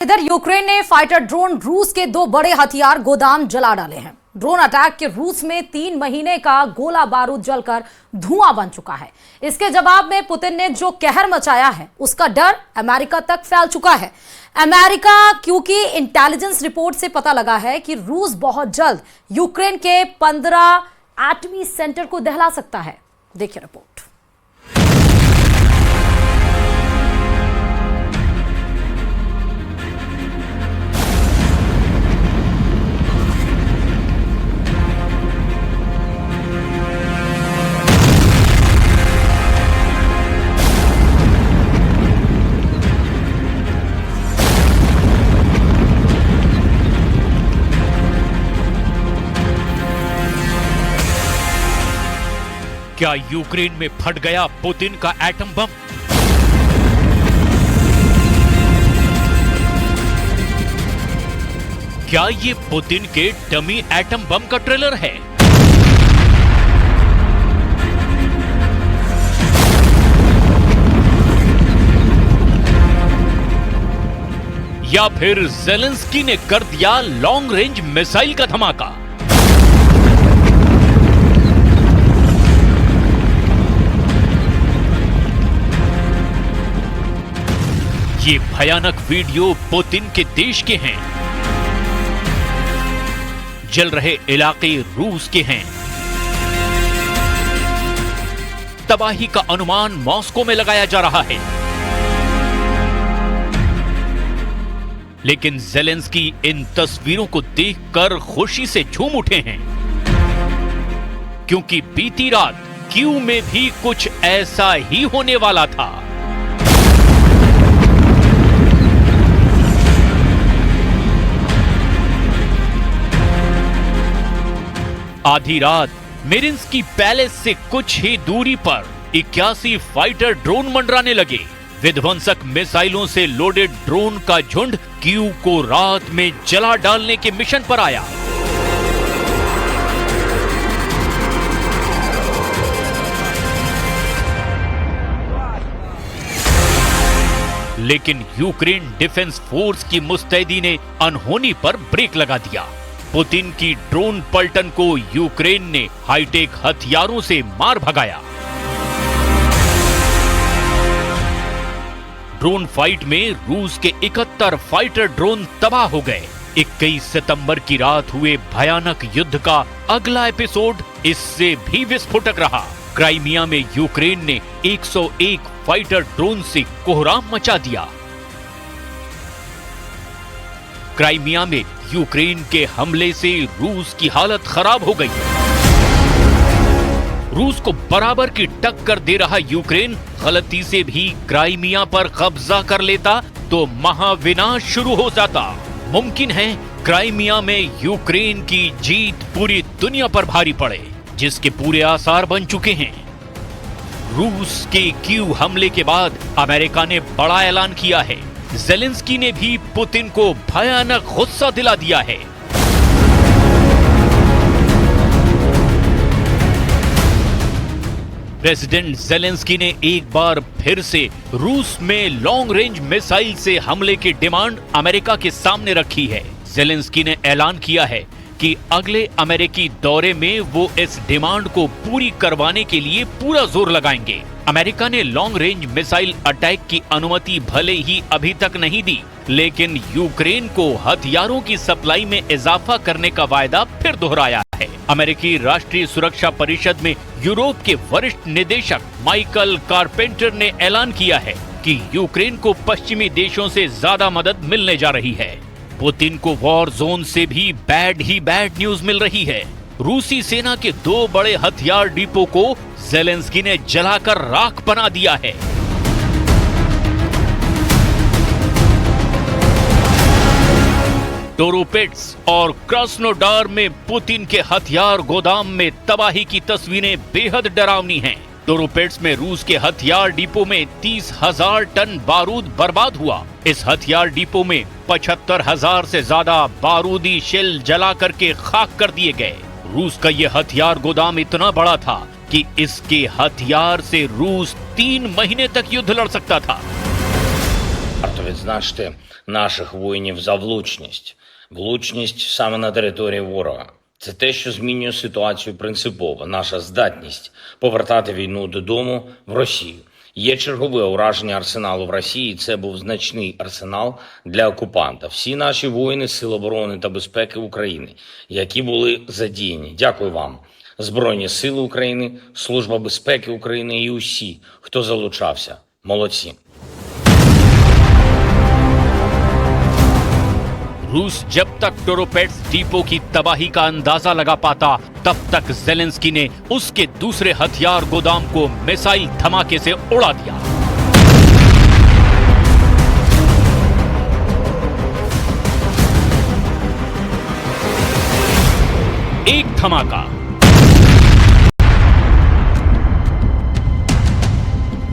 इधर यूक्रेन ने fighter drone रूस के दो बड़े हथियार गोदाम जला डाले हैं। ड्रोन अटैक के रूस में 3 महीने का गोला बारूद जलकर धुआं बन चुका है। इसके जवाब में पुतिन ने जो कहर मचाया है उसका डर अमेरिका तक फैल चुका है। अमेरिका क्योंकि इंटेलिजेंस रिपोर्ट से पता लगा है कि रूस बहुत जल्द यूक्रेन के 15 एटमी सेंटर को दहला सकता है। देखिए रिपोर्ट। क्या यूक्रेन में फट गया पुतिन का एटम बम? क्या ये पुतिन के डमी एटम बम का ट्रेलर है? या फिर ज़ेलेंस्की ने कर दिया लॉन्ग रेंज मिसाइल का धमाका? ये भयानक वीडियो पुतिन के देश के हैं। जल रहे इलाके रूस के हैं। तबाही का अनुमान मॉस्को में लगाया जा रहा है। लेकिन ज़ेलेंस्की इन तस्वीरों को देखकर खुशी से झूम उठे हैं, क्योंकि बीती रात कीव में भी कुछ ऐसा ही होने वाला था। आधी रात मिरिन्स्की पैलेस से कुछ ही दूरी पर 81 फाइटर ड्रोन मंडराने लगे। विध्वंसक मिसाइलों से लोडेड ड्रोन का झुंड कीव को रात में जला डालने के मिशन पर आया। लेकिन यूक्रेन डिफेंस फोर्स की मुस्तैदी ने अनहोनी पर ब्रेक लगा दिया। पुतिन की ड्रोन पलटन को यूक्रेन ने हाईटेक हथियारों से मार भगाया। ड्रोन फाइट में रूस के 71 फाइटर ड्रोन तबाह हो गए। 21 सितंबर की रात हुए भयानक युद्ध का अगला एपिसोड इससे भी विस्फोटक रहा। क्राइमिया में यूक्रेन ने 101 फाइटर ड्रोन से कोहराम मचा दिया। क्राइमिया में यूक्रेन के हमले से रूस की हालत खराब हो गई। रूस को बराबर की टक्कर दे रहा यूक्रेन गलती से भी क्राइमिया पर कब्जा कर लेता तो महाविनाश शुरू हो जाता। मुमकिन है क्राइमिया में यूक्रेन की जीत पूरी दुनिया पर भारी पड़े, जिसके पूरे आसार बन चुके हैं। रूस के कीव हमले के बाद अमेरिका ने बड़ा ऐलान किया है। ज़ेलेंस्की ने भी पुतिन को भयानक गुस्सा दिला दिया है। प्रेसिडेंट ज़ेलेंस्की ने एक बार फिर से रूस में लॉन्ग रेंज मिसाइल से हमले की डिमांड अमेरिका के सामने रखी है। ज़ेलेंस्की ने ऐलान किया है कि अगले अमेरिकी दौरे में वो इस डिमांड को पूरी करवाने के लिए पूरा जोर लगाएंगे। अमेरिका ने लॉन्ग रेंज मिसाइल अटैक की अनुमति भले ही अभी तक नहीं दी, लेकिन यूक्रेन को हथियारों की सप्लाई में इजाफा करने का वायदा फिर दोहराया है। अमेरिकी राष्ट्रीय सुरक्षा परिषद में यूरोप के वरिष्ठ निदेशक माइकल कारपेंटर ने ऐलान किया है कि यूक्रेन को पश्चिमी देशों से ज्यादा मदद मिलने जा रही है। पुतिन को वॉर जोन से भी बैड न्यूज मिल रही है। रूसी सेना के 2 बड़े हथियार डिपो को ज़ेलेंस्की ने जलाकर राख बना दिया है। टोरोपेट्स और क्रास्नोडार में पुतिन के हथियार गोदाम में तबाही की तस्वीरें बेहद डरावनी हैं। टोरोपेट्स में रूस के हथियार डिपो में 30,000 टन बारूद बर्बाद हुआ। इस हथियार डिपो में 75,000 से ज्यादा बारूदी शेल जला करके खाक कर दिए गए। रूस का यह हथियार गोदाम इतना बड़ा था कि इसके हथियार से रूस 3 महीने तक युद्ध लड़ सकता था। відзначити наших воїнів за влучність. Влучність саме на території ворога. Це те, що змінює ситуацію принципово. Наша здатність повертати війну додому в Росію. Є чергове ураження арсеналу в Росії. Це був значний арсенал для окупанта. Всі наші воїни Сил оборони та безпеки України, які були задіяні. Дякую вам. Збройні Сили України, Служба безпеки України і усі, хто залучався. Молодці. रूस जब तक टोरोपेट्स डिपो की तबाही का अंदाजा लगा पाता, तब तक जेलेंस्की ने उसके दूसरे हथियार गोदाम को मिसाइल धमाके से उड़ा दिया। एक धमाका,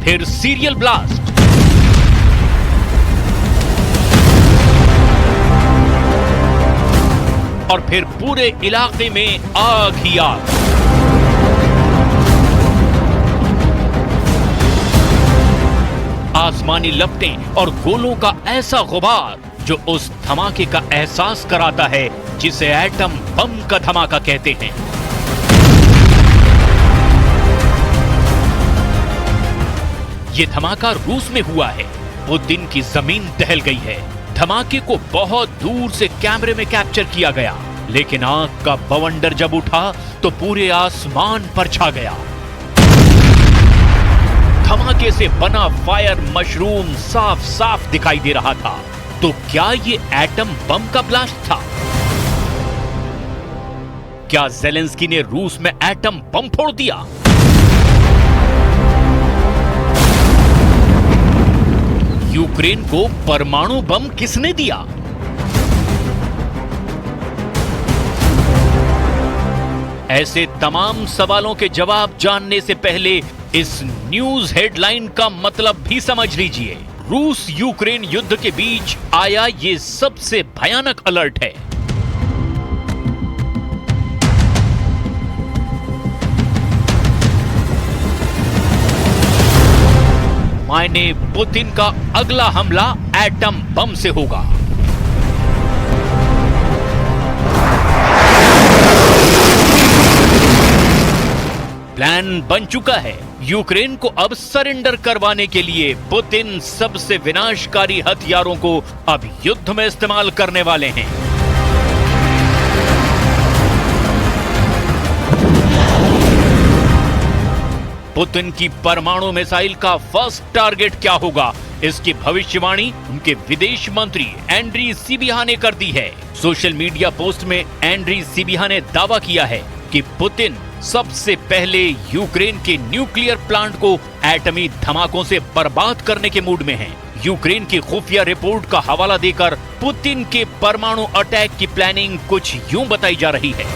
फिर सीरियल ब्लास्ट, और फिर पूरे इलाके में आग ही आग। आसमानी लपटें और गोलों का ऐसा गुबार जो उस धमाके का एहसास कराता है जिसे एटम बम का धमाका कहते हैं। ये धमाका रूस में हुआ है। वो दिन की जमीन दहल गई है। धमाके को बहुत दूर से कैमरे में कैप्चर किया गया, लेकिन आग का बवंडर जब उठा तो पूरे आसमान पर छा गया। धमाके से बना फायर मशरूम साफ साफ दिखाई दे रहा था। तो क्या ये एटम बम का ब्लास्ट था? क्या जेलेंस्की ने रूस में एटम बम फोड़ दिया? यूक्रेन को परमाणु बम किसने दिया? ऐसे तमाम सवालों के जवाब जानने से पहले इस न्यूज हेडलाइन का मतलब भी समझ लीजिए। रूस यूक्रेन युद्ध के बीच आया ये सबसे भयानक अलर्ट है। मायने पुतिन का अगला हमला एटम बम से होगा। प्लान बन चुका है। यूक्रेन को अब सरेंडर करवाने के लिए पुतिन सबसे विनाशकारी हथियारों को अब युद्ध में इस्तेमाल करने वाले हैं। पुतिन की परमाणु मिसाइल का फर्स्ट टारगेट क्या होगा, इसकी भविष्यवाणी उनके विदेश मंत्री एंड्री सिबिहा ने कर दी है। सोशल मीडिया पोस्ट में एंड्री सिबिहा ने दावा किया है कि पुतिन सबसे पहले यूक्रेन के न्यूक्लियर प्लांट को एटमी धमाकों से बर्बाद करने के मूड में हैं। यूक्रेन की खुफिया रिपोर्ट का हवाला देकर पुतिन के परमाणु अटैक की प्लानिंग कुछ यूं बताई जा रही है।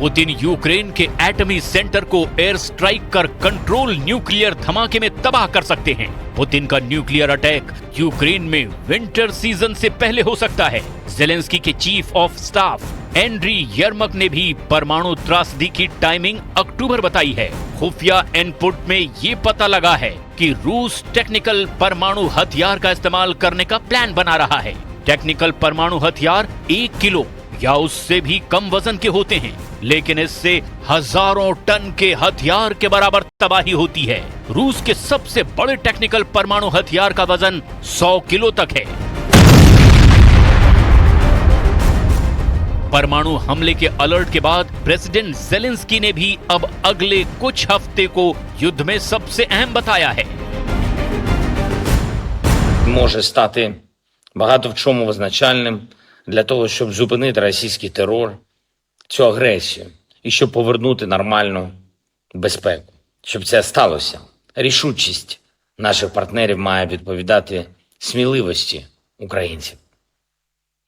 पुतिन यूक्रेन के एटमी सेंटर को एयर स्ट्राइक कर कंट्रोल न्यूक्लियर धमाके में तबाह कर सकते हैं। पुतिन का न्यूक्लियर अटैक यूक्रेन में विंटर सीजन से पहले हो सकता है। जेलेंस्की के चीफ ऑफ स्टाफ एंड्री यर्मक ने भी परमाणु त्रासदी की टाइमिंग अक्टूबर बताई है। खुफिया इनपुट में ये पता लगा है कि रूस टेक्निकल परमाणु हथियार का इस्तेमाल करने का प्लान बना रहा है। टेक्निकल परमाणु हथियार 1 किलो या उससे भी कम वजन के होते हैं, लेकिन इससे हजारों टन के हथियार के बराबर तबाही होती है। रूस के सबसे बड़े टेक्निकल परमाणु हथियार का वजन 100 किलो तक है। परमाणु हमले के अलर्ट के बाद प्रेसिडेंट जेलेंस्की ने भी अब अगले कुछ हफ्ते को युद्ध में सबसे अहम बताया है। Може стати багато в чому визначальним для того, щоб зупинити російський терор, цю агресію, і щоб повернути нормальну безпеку. Щоб це сталося, рішучість наших партнерів має відповідати сміливості українців.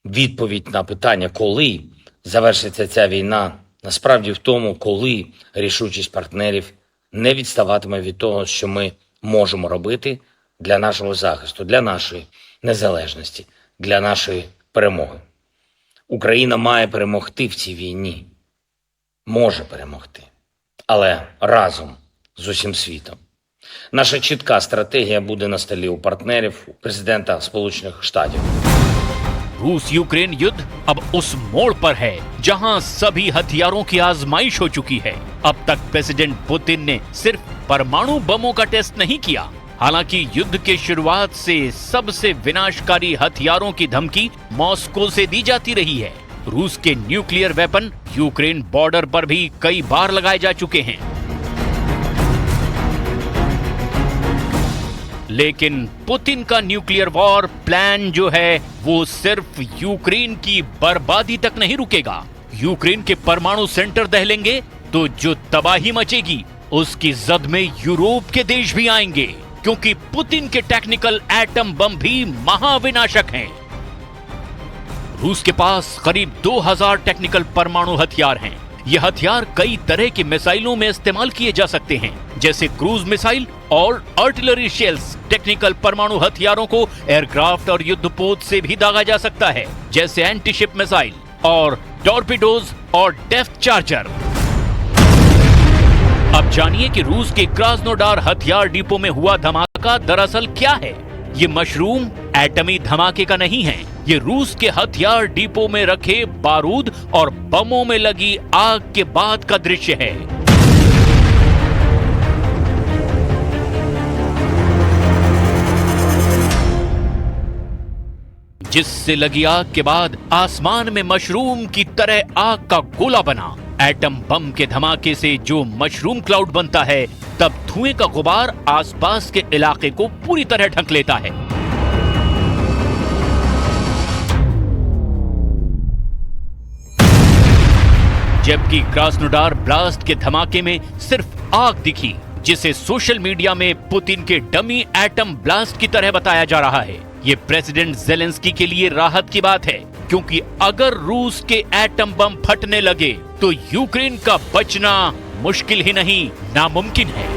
Відповідь на питання, коли завершиться ця війна, насправді в тому, коли рішучість партнерів не відставатиме від того, що ми можемо робити для нашого захисту, для нашої незалежності, для нашої перемоги. Україна має перемогти в цій війні. Може перемогти. Але разом з усім світом. Наша чітка стратегія буде на столі у партнерів, у президента Сполучених Штатів. रूस यूक्रेन युद्ध अब उस मोड़ पर है जहां सभी हथियारों की आजमाइश हो चुकी है। अब तक प्रेसिडेंट पुतिन ने सिर्फ परमाणु बमों का टेस्ट नहीं किया, हालांकि युद्ध के शुरुआत से सबसे विनाशकारी हथियारों की धमकी मॉस्को से दी जाती रही है। रूस के न्यूक्लियर वेपन यूक्रेन बॉर्डर पर भी कई बार लगाए जा चुके हैं, लेकिन पुतिन का न्यूक्लियर वॉर प्लान जो है वो सिर्फ यूक्रेन की बर्बादी तक नहीं रुकेगा। यूक्रेन के परमाणु सेंटर दहलेंगे तो जो तबाही मचेगी उसकी जद में यूरोप के देश भी आएंगे, क्योंकि पुतिन के टेक्निकल एटम बम भी महाविनाशक हैं। रूस के पास करीब 2000 टेक्निकल परमाणु हथियार हैं। ये हथियार कई तरह की मिसाइलों में इस्तेमाल किए जा सकते हैं, जैसे क्रूज मिसाइल और आर्टिलरी शेल्स। टेक्निकल परमाणु हथियारों को एयरक्राफ्ट और युद्धपोत से भी दागा जा सकता है, जैसे एंटीशिप मिसाइल और टॉर्पिडोज और डेप्थ चार्जर। अब जानिए कि रूस के क्रास्नोडार हथियार डिपो में हुआ धमाका दरअसल क्या है। ये मशरूम एटमी धमाके का नहीं है, ये रूस के हथियार डिपो में रखे बारूद और बमों में लगी आग के बाद का दृश्य है। जिससे लगी आग के बाद आसमान में मशरूम की तरह आग का गोला बना। एटम बम के धमाके से जो मशरूम क्लाउड बनता है, तब धुएं का गुबार आसपास के इलाके को पूरी तरह ढक लेता है। जबकि क्रास्नोडार ब्लास्ट के धमाके में सिर्फ आग दिखी, जिसे सोशल मीडिया में पुतिन के डमी एटम ब्लास्ट की तरह बताया जा रहा है। ये प्रेसिडेंट ज़ेलेंस्की के लिए राहत की बात है, क्योंकि अगर रूस के एटम बम फटने लगे तो यूक्रेन का बचना मुश्किल ही नहीं, नामुमकिन है।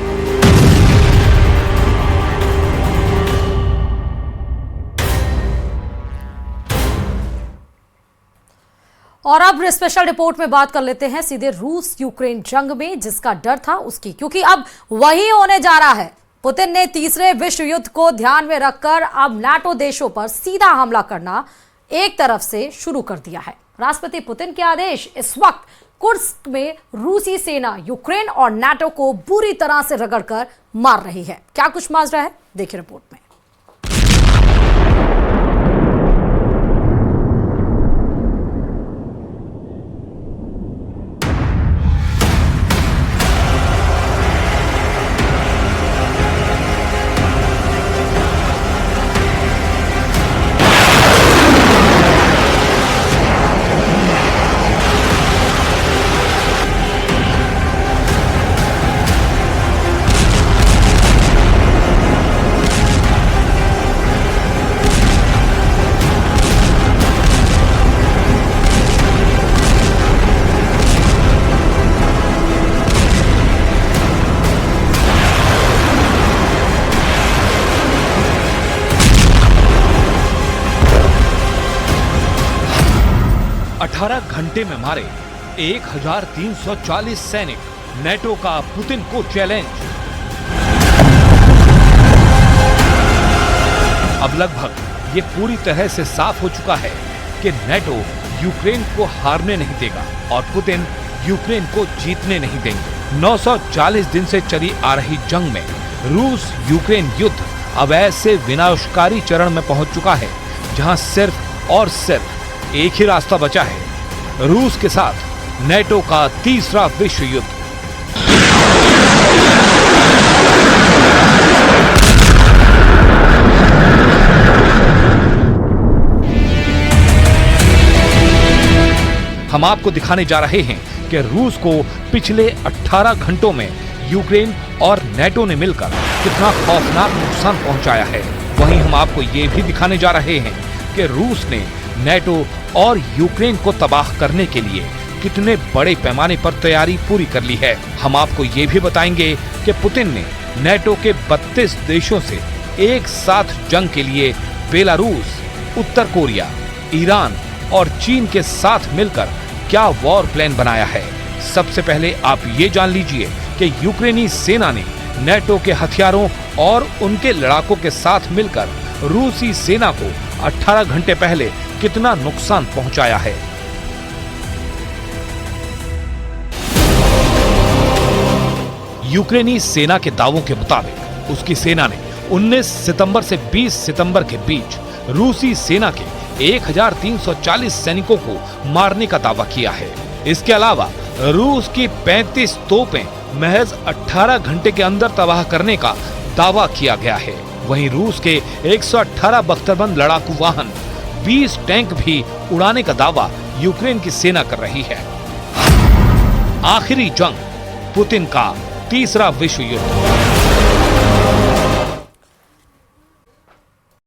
और अब स्पेशल रिपोर्ट में बात कर लेते हैं सीधे रूस यूक्रेन जंग में जिसका डर था उसकी, क्योंकि अब वही होने जा रहा है। पुतिन ने तीसरे विश्व युद्ध को ध्यान में रखकर अब नाटो देशों पर सीधा हमला करना एक तरफ से शुरू कर दिया है। राष्ट्रपति पुतिन के आदेश इस वक्त कुर्स्क में रूसी सेना यूक्रेन और नाटो को बुरी तरह से रगड़कर मार रही है। क्या कुछ माजरा है, देखिए रिपोर्ट में। घंटे में मारे 1340 सैनिक, नेटो का पुतिन को चैलेंज। अब लगभग ये पूरी तरह से साफ हो चुका है कि नेटो यूक्रेन को हारने नहीं देगा और पुतिन यूक्रेन को जीतने नहीं देंगे। 940 दिन से चली आ रही जंग में रूस यूक्रेन युद्ध अब ऐसे विनाशकारी चरण में पहुंच चुका है जहां सिर्फ और सिर्फ एक ही रास्ता बचा है, रूस के साथ नेटो का तीसरा विश्व युद्ध। हम आपको दिखाने जा रहे हैं कि रूस को पिछले 18 घंटों में यूक्रेन और नेटो ने मिलकर कितना खौफनाक नुकसान पहुंचाया है। वहीं हम आपको ये भी दिखाने जा रहे हैं कि रूस ने नेटो और यूक्रेन को तबाह करने के लिए कितने बड़े पैमाने पर तैयारी पूरी कर ली है। हम आपको ये भी बताएंगे कि पुतिन ने नेटो के 32 देशों से एक साथ जंग के लिए बेलारूस, उत्तर कोरिया, ईरान और चीन के साथ मिलकर क्या वॉर प्लान बनाया है। सबसे पहले आप ये जान लीजिए कि यूक्रेनी सेना ने नेटो के हथियारों और उनके लड़ाकों के साथ मिलकर रूसी सेना को 18 घंटे पहले कितना नुकसान पहुंचाया है। यूक्रेनी सेना के दावों के मुताबिक उसकी सेना ने 19 सितंबर से 20 सितंबर के बीच रूसी सेना के 1340 सैनिकों को मारने का दावा किया है। इसके अलावा रूस की 35 तोपें महज 18 घंटे के अंदर तबाह करने का दावा किया गया है। वहीं रूस के 118 बख्तरबंद लड़ाकू वाहन, 20 टैंक भी उड़ाने का दावा यूक्रेन की सेना कर रही है। आखिरी जंग, पुतिन का तीसरा विश्व युद्ध।